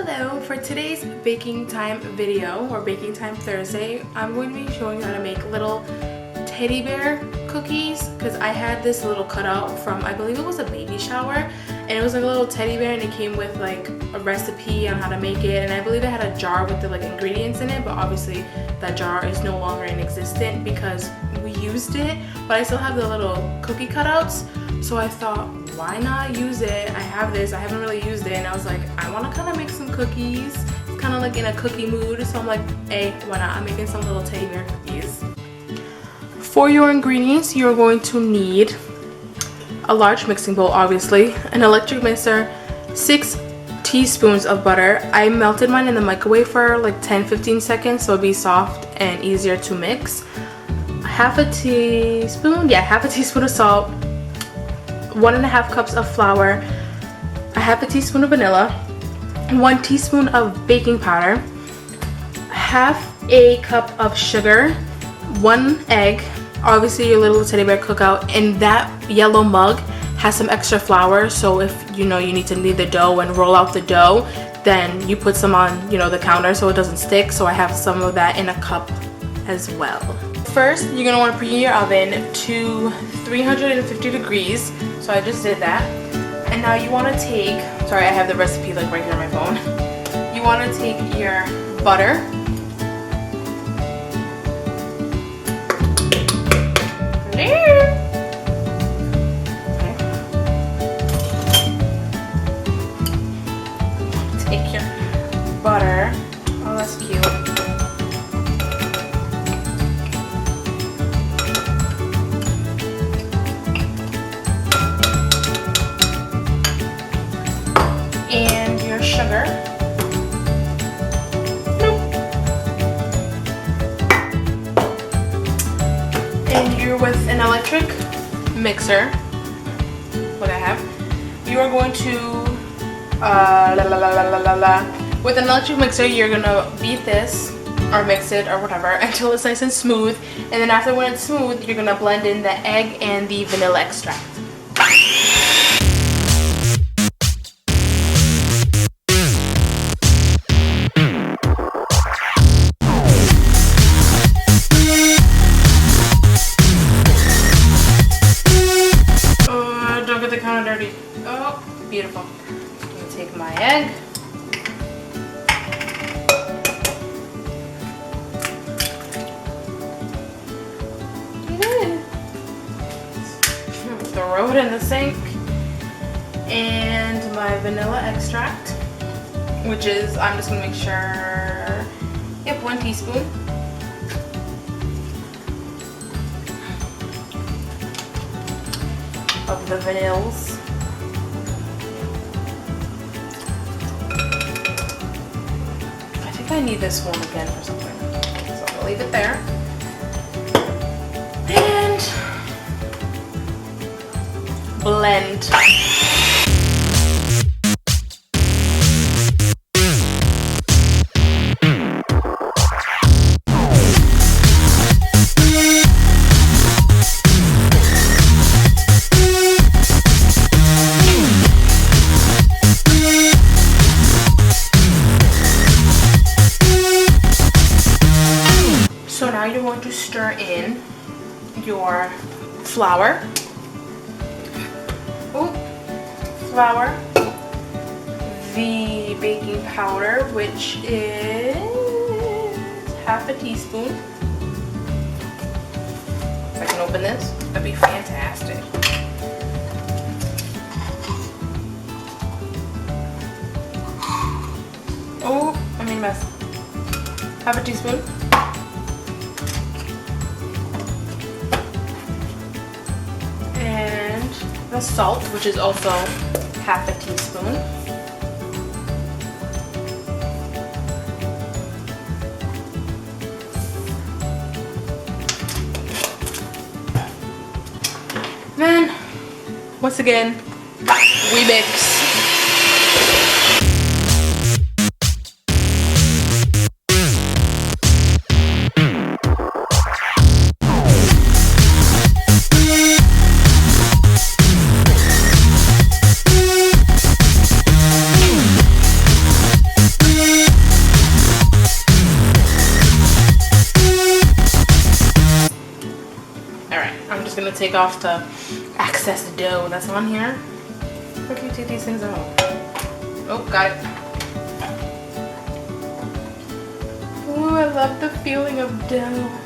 Hello, for today's baking time video, or baking time Thursday, I'm going to be showing you how to make little teddy bear cookies, because I had this little cutout from, I believe it was a baby shower, and it was like a little teddy bear, and it came with like a recipe on how to make it, and I believe it had a jar with the like ingredients in it, but obviously that jar is no longer in existence because we used it, but I still have the little cookie cutouts, so I thought, why not use it? I have this, I haven't really used it, and I was like, I want to kind of make some cookies. It's kind of like in a cookie mood, so I'm like, hey, why not? I'm making some little teddy bear cookies. For your ingredients, you're going to need a large mixing bowl, obviously, an electric mixer, 6 teaspoons of butter. I melted mine in the microwave for like 10-15 seconds so it'd be soft and easier to mix. Half a teaspoon of salt, 1.5 cups of flour, a half a teaspoon of vanilla, 1 teaspoon of baking powder, half a cup of sugar, 1 egg, obviously your little teddy bear cookout, and that yellow mug has some extra flour, so if you know you need to knead the dough and roll out the dough, then you put some on the counter so it doesn't stick. So I have some of that in a cup as well. First, you're going to want to preheat your oven to 350 degrees. So I just did that. And now you want to take, sorry, I have the recipe like right here on my phone. You want to take your butter. Okay. Take your butter. Oh, that's cute. And your sugar. And you're with an electric mixer, what I have, you are going to, with an electric mixer, you're going to beat this, or mix it, or whatever, until it's nice and smooth, and then after when it's smooth, you're going to blend in the egg and the vanilla extract. The counter dirty. Oh, beautiful. I'm gonna take my egg. Throw it in the sink. And my vanilla extract, which is, I'm just gonna make sure, yep, 1 teaspoon. Of the vanillas. I think I need this one again for something, so I'm gonna leave it there. And blend. So now you're going to stir in your flour. The baking powder, which is half a teaspoon. If I can open this, that'd be fantastic. Oh, I made a mess. Half a teaspoon. And the salt, which is also half a teaspoon. Then, once again, we mix. take off the excess dough that's on here. How can you take these things out? Oh, got it. Ooh, I love the feeling of dough.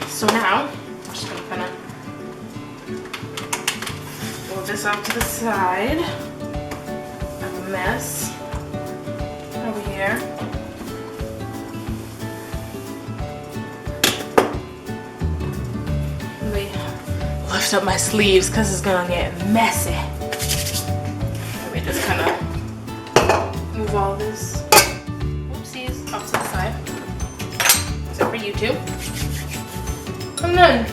So now, I'm just gonna kind of move this off to the side. I have a mess over here. Let me lift up my sleeves because it's gonna get messy. Let me just kind of move all this oopsies off to the side. Except for you two. And then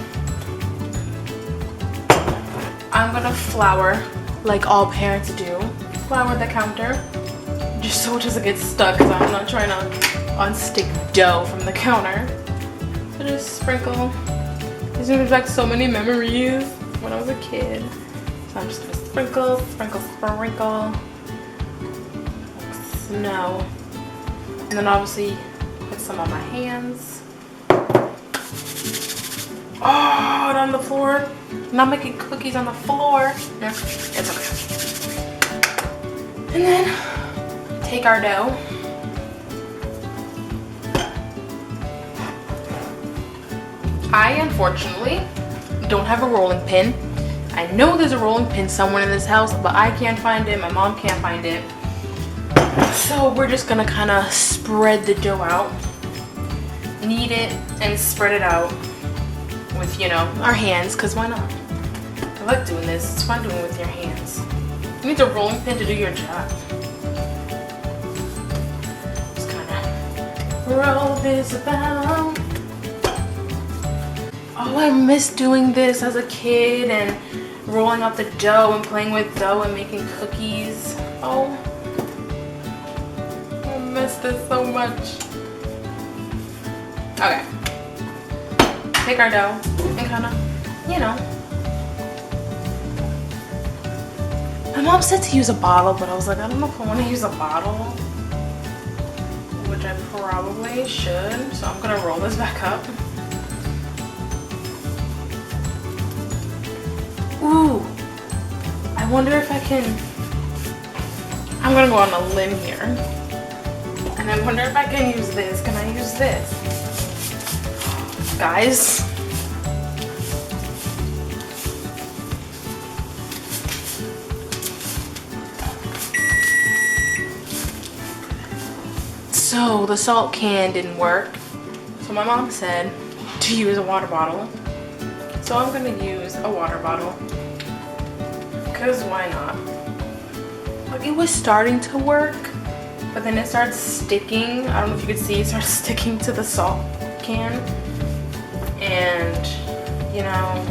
I'm gonna flour like all parents do. Flour the counter just so it doesn't get stuck because I'm not trying to unstick dough from the counter. So just sprinkle. This brings back so many memories when I was a kid. So I'm just gonna sprinkle, sprinkle, sprinkle. Like snow. And then obviously put some on my hands. Oh, on the floor. I'm not making cookies on the floor. Yeah, it's okay. And then take our dough. I unfortunately don't have a rolling pin. I know there's a rolling pin somewhere in this house, but I can't find it. My mom can't find it. So we're just gonna kind of spread the dough out, knead it, and spread it out with, you know, our hands, because why not? I like doing this. It's fun doing it with your hands. You need a rolling pin to do your job. Just kind of roll this about. Oh, I miss doing this as a kid and rolling out the dough and playing with dough and making cookies. Oh, I miss this so much. Okay. Take our dough and kind of, you know. My mom said to use a bottle, but I was like, I don't know if I want to use a bottle, which I probably should. So I'm gonna roll this back up. Ooh, I wonder if I can. I'm gonna go on a limb here, and I wonder if I can use this. Can I use this? Guys, so the salt can didn't work, so my mom said to use a water bottle, so I'm gonna use a water bottle because why not? Like, it was starting to work, but then it started sticking. I don't know if you could see, it started sticking to the salt can. And, you know,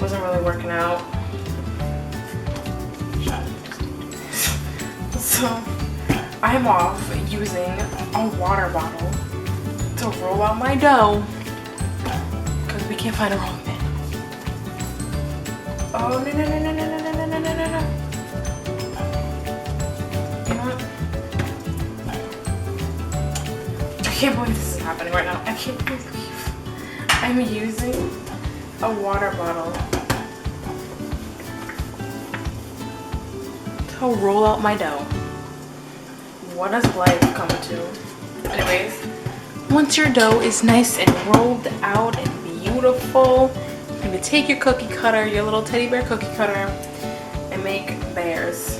wasn't really working out. So I'm off using a water bottle to roll out my dough because we can't find a rolling pin. Oh, no, no, no, no, no, no, no, no, no, no, no. You know what? I can't believe this is happening right now. I can't believe I'm using a water bottle to roll out my dough. What does life come to? Anyways, once your dough is nice and rolled out and beautiful, you're gonna take your cookie cutter, your little teddy bear cookie cutter, and make bears.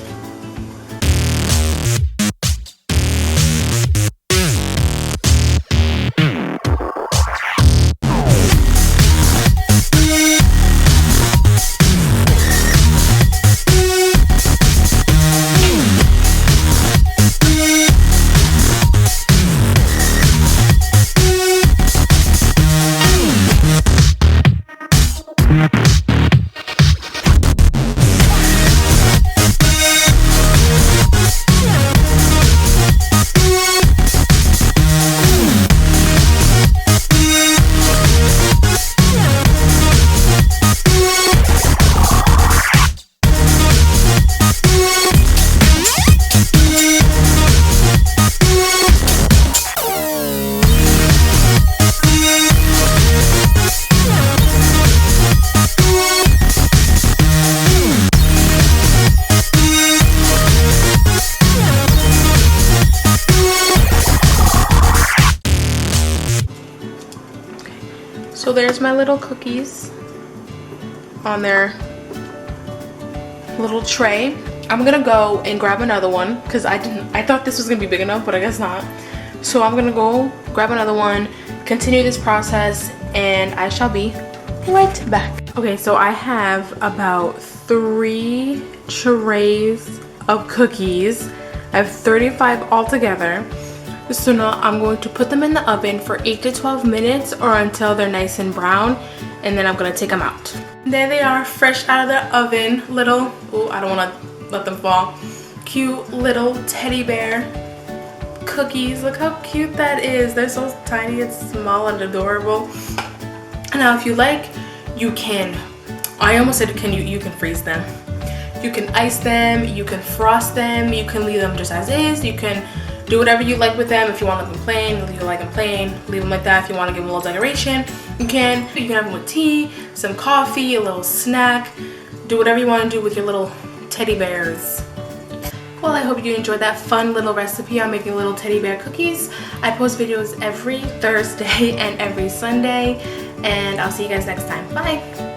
So there's my little cookies on their little tray. I'm gonna go and grab another one because I thought this was gonna be big enough, but I guess not. So I'm gonna go grab another one, continue this process, and I shall be right back. Okay, so I have about 3 trays of cookies. I have 35 altogether. So now I'm going to put them in the oven for 8 to 12 minutes or until they're nice and brown, and then I'm gonna take them out. There they are, fresh out of the oven. Little, oh, I don't wanna let them fall. Cute little teddy bear cookies. Look how cute that is. They're so tiny, it's small and adorable. Now if you like, you can, I almost said you can freeze them. You can ice them, you can frost them, you can leave them just as is, you can do whatever you like with them. If you want to leave them plain, you like them plain, leave them like that. If you want to give them a little decoration, you can. You can have them with tea, some coffee, a little snack. Do whatever you want to do with your little teddy bears. Well, I hope you enjoyed that fun little recipe on making little teddy bear cookies. I post videos every Thursday and every Sunday, and I'll see you guys next time. Bye!